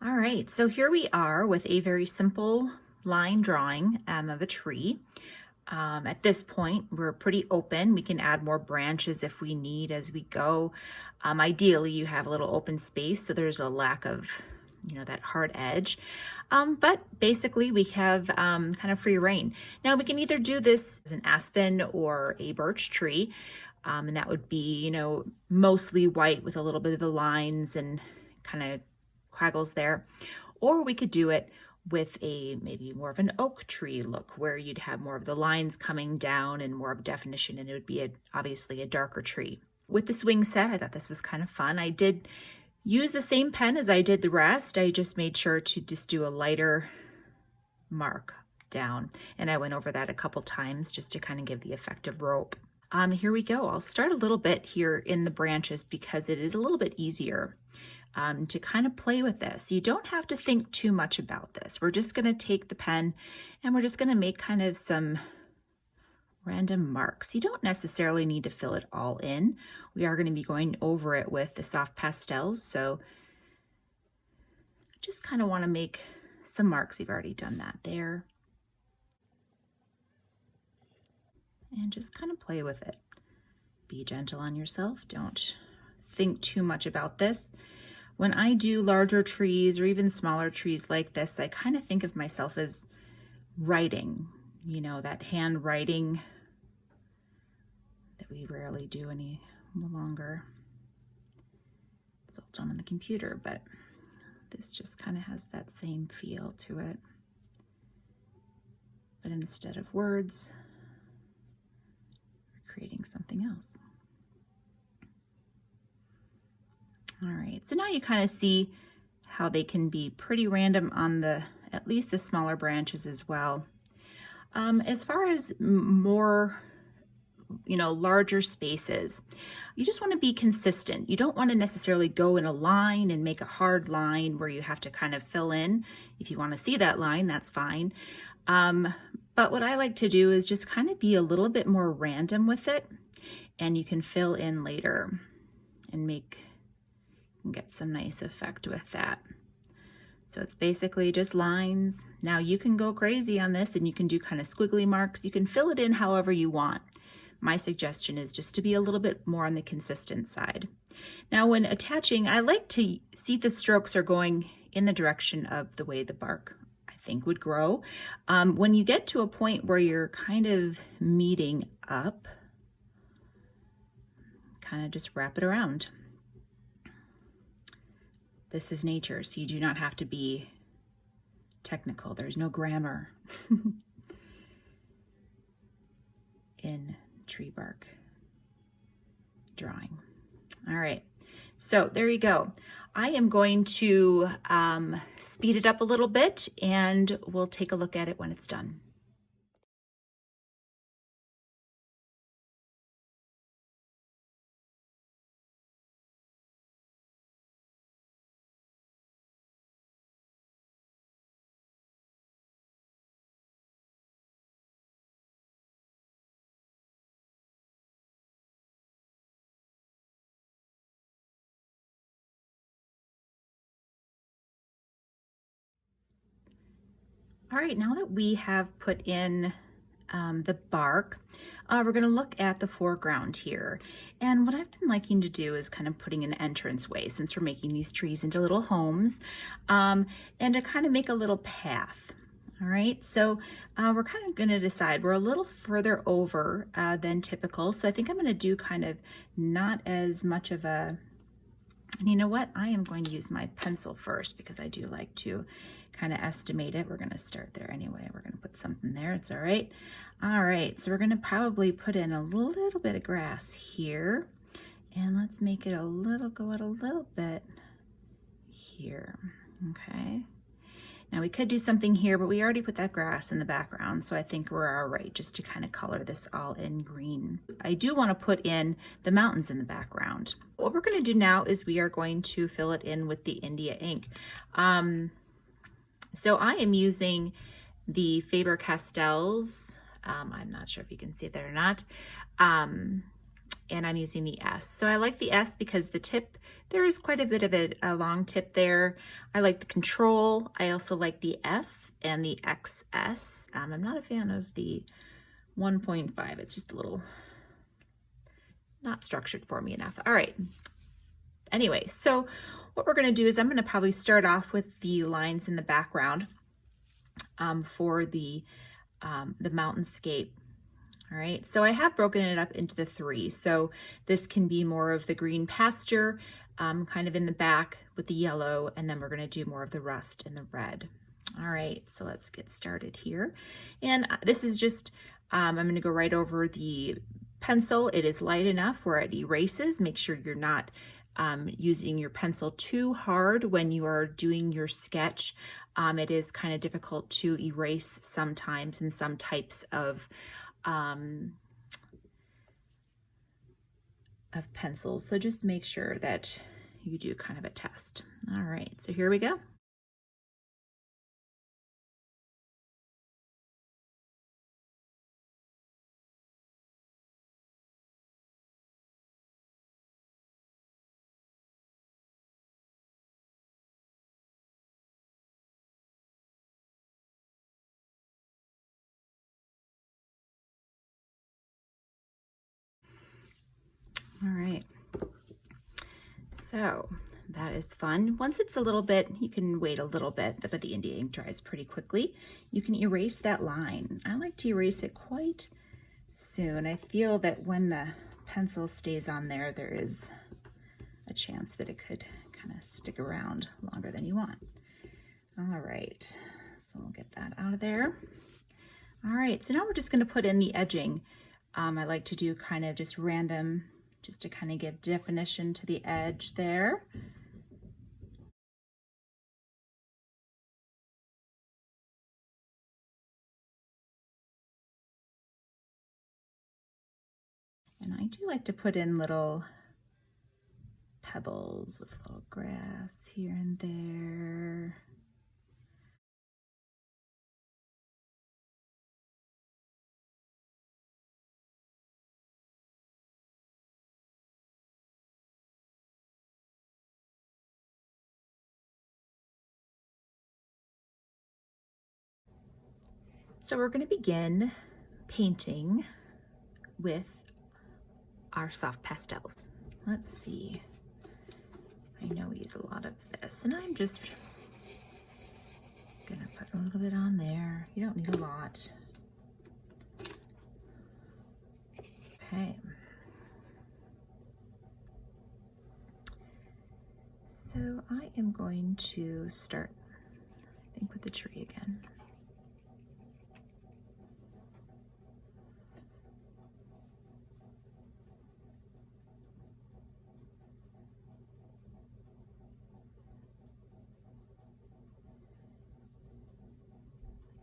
All right, so here we are with a very simple line drawing of a tree. At this point, we're pretty open. We can add more branches if we need as we go. Ideally, you have a little open space, so there's a lack of, that hard edge. But basically, we have kind of free reign. Now, we can either do this as an aspen or a birch tree, and that would be, mostly white with a little bit of the lines and kind of quaggles there. Or we could do it with a maybe more of an oak tree look where you'd have more of the lines coming down and more of definition, and it would be obviously a darker tree. With the swing set, I thought this was kind of fun. I did use the same pen as I did the rest. I just made sure to just do a lighter mark down, and I went over that a couple times just to kind of give the effect of rope. Here we go. I'll start a little bit here in the branches because it is a little bit easier to kind of play with this. You don't have to think too much about this. We're just going to take the pen and we're just going to make kind of some random marks. You don't necessarily need to fill it all in. We are going to be going over it with the soft pastels, so just kind of want to make some marks. We've already done that there. And just kind of play with it. Be gentle on yourself. Don't think too much about this. When I do larger trees or even smaller trees like this, I kind of think of myself as writing, that handwriting that we rarely do any longer. It's all done on the computer, but this just kind of has that same feel to it. But instead of words, we're creating something else. All right, so now you kind of see how they can be pretty random on at least the smaller branches as well. As far as more, larger spaces, you just want to be consistent. You don't want to necessarily go in a line and make a hard line where you have to kind of fill in. If you want to see that line, that's fine. But what I like to do is just kind of be a little bit more random with it, and you can fill in later and get some nice effect with that. So it's basically just lines. Now you can go crazy on this and you can do kind of squiggly marks. You can fill it in however you want. My suggestion is just to be a little bit more on the consistent side. Now when attaching, I like to see the strokes are going in the direction of the way the bark, I think, would grow. When you get to a point where you're kind of meeting up, kind of just wrap it around. This is nature, so you do not have to be technical. There's no grammar in tree bark drawing. All right, so there you go. I am going to speed it up a little bit and we'll take a look at it when it's done. All right, now that we have put in the bark, we're going to look at the foreground here. And what I've been liking to do is kind of putting an entranceway, since we're making these trees into little homes, and to kind of make a little path. All right, so we're kind of going to decide. We're a little further over than typical, so I think I'm going to do kind of not as much of a, and you know what? I am going to use my pencil first because I do like to kind of estimate it. We're going to start there anyway. We're going to put something there. It's all right. All right, so we're going to probably put in a little bit of grass here, and let's make it go out a little bit here. Okay. Now we could do something here, but we already put that grass in the background, so I think we're all right just to kind of color this all in green. I do want to put in the mountains in the background. What we're going to do now is we are going to fill it in with the India ink. So I am using the Pastels. I'm not sure if you can see that or not. and I'm using the S. So I like the S because the tip, there is quite a bit of a long tip there. I like the control. I also like the F and the XS. I'm not a fan of the 1.5. It's just a little not structured for me enough. All right. Anyway, so what we're going to do is I'm going to probably start off with the lines in the background for the mountainscape. All right, so I have broken it up into the 3. So this can be more of the green pasture, kind of in the back with the yellow, and then we're going to do more of the rust and the red. All right, so let's get started here. And this is just, I'm going to go right over the pencil. It is light enough where it erases. Make sure you're not using your pencil too hard when you are doing your sketch. It is kind of difficult to erase sometimes in some types of pencils. So just make sure that you do kind of a test. All right, so here we go. All right, so that is fun. Once it's a little bit, you can wait a little bit, but the India ink dries pretty quickly. You can erase that line. I like to erase it quite soon. I feel that when the pencil stays on there, there is a chance that it could kind of stick around longer than you want. All right, so we'll get that out of there. All right, so now we're just going to put in the edging. I like to do kind of just random, just to kind of give definition to the edge there. And I do like to put in little pebbles with little grass here and there. So we're going to begin painting with our soft pastels. Let's see. I know we use a lot of this, and I'm just gonna put a little bit on there. You don't need a lot. Okay. So I am going to start, I think, with the tree again.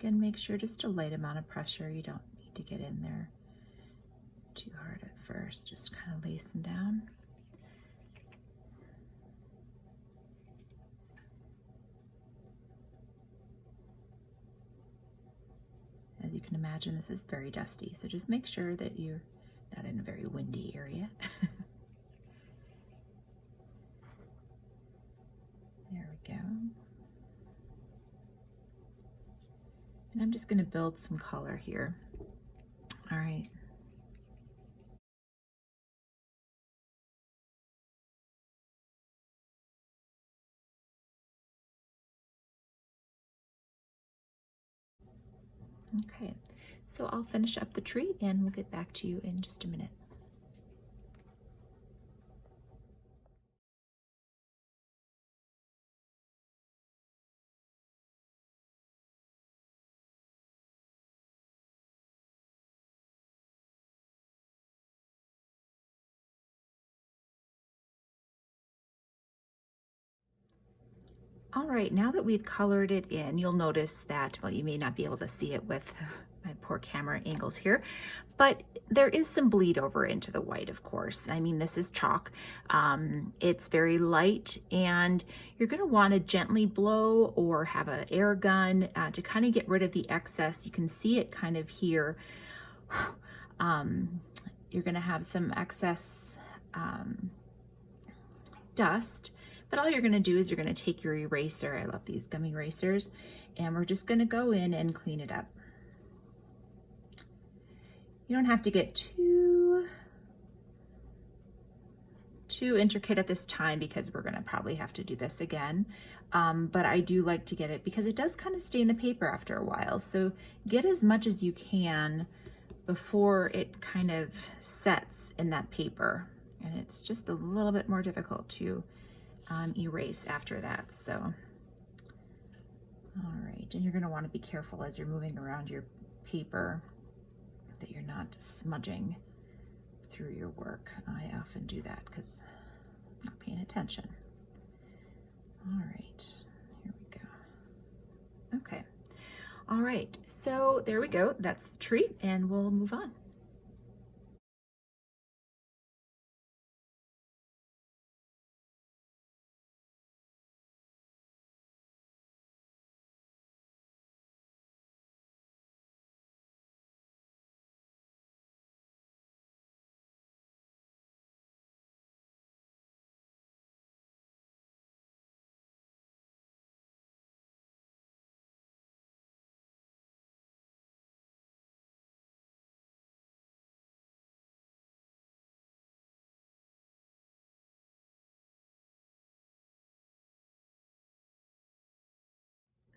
Again, make sure just a light amount of pressure. You don't need to get in there too hard at first. Just kind of lace them down. As you can imagine, this is very dusty, so just make sure that you're not in a very windy area. There we go. And I'm just going to build some color here. All right. Okay, so I'll finish up the tree and we'll get back to you in just a minute. All right, now that we've colored it in, you'll notice that, well, you may not be able to see it with my poor camera angles here, but there is some bleed over into the white, of course. I mean, this is chalk. It's very light, and you're gonna wanna gently blow or have an air gun to kind of get rid of the excess. You can see it kind of here. you're gonna have some excess dust, but all you're gonna do is you're gonna take your eraser, I love these gummy erasers, and we're just gonna go in and clean it up. You don't have to get too intricate at this time because we're gonna probably have to do this again. But I do like to get it because it does kind of stay in the paper after a while. So get as much as you can before it kind of sets in that paper. And it's just a little bit more difficult to erase after that. So, all right, and you're gonna wanna be careful as you're moving around your paper that you're not smudging through your work. I often do that because I'm not paying attention. All right, here we go. Okay, all right, so there we go. That's the tree, and we'll move on.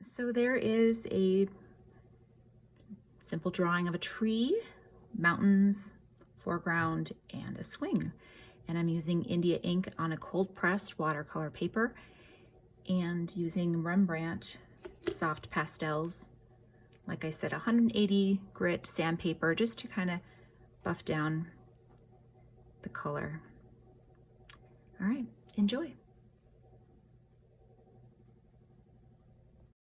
So there is a simple drawing of a tree, mountains, foreground, and a swing. And I'm using India ink on a cold pressed watercolor paper and using Rembrandt soft pastels. Like I said, 180 grit sandpaper just to kind of buff down the color. All right, enjoy.